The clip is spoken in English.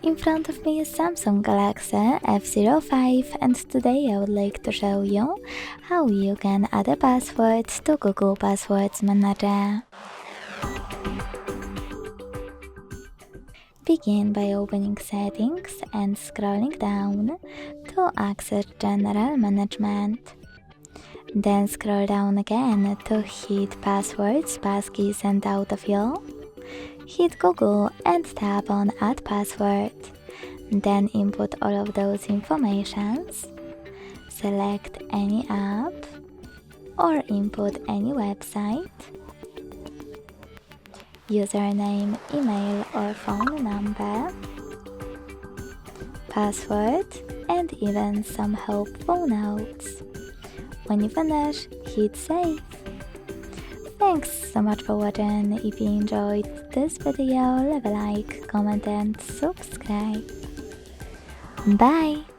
In front of me is Samsung Galaxy F05 and today I would like to show you how you can add a password to Google Passwords Manager. Begin by opening Settings and scrolling down to access General Management. Then scroll down again to hit Passwords, Passkeys and Autofill. Hit Google and tap on Add Password. Then input all of those informations. Select any app or input any website. Username, email or phone number. Password and even some helpful notes. When you finish, hit Save. Thanks so much for watching. If you enjoyed this video, leave a like, comment and subscribe. Bye!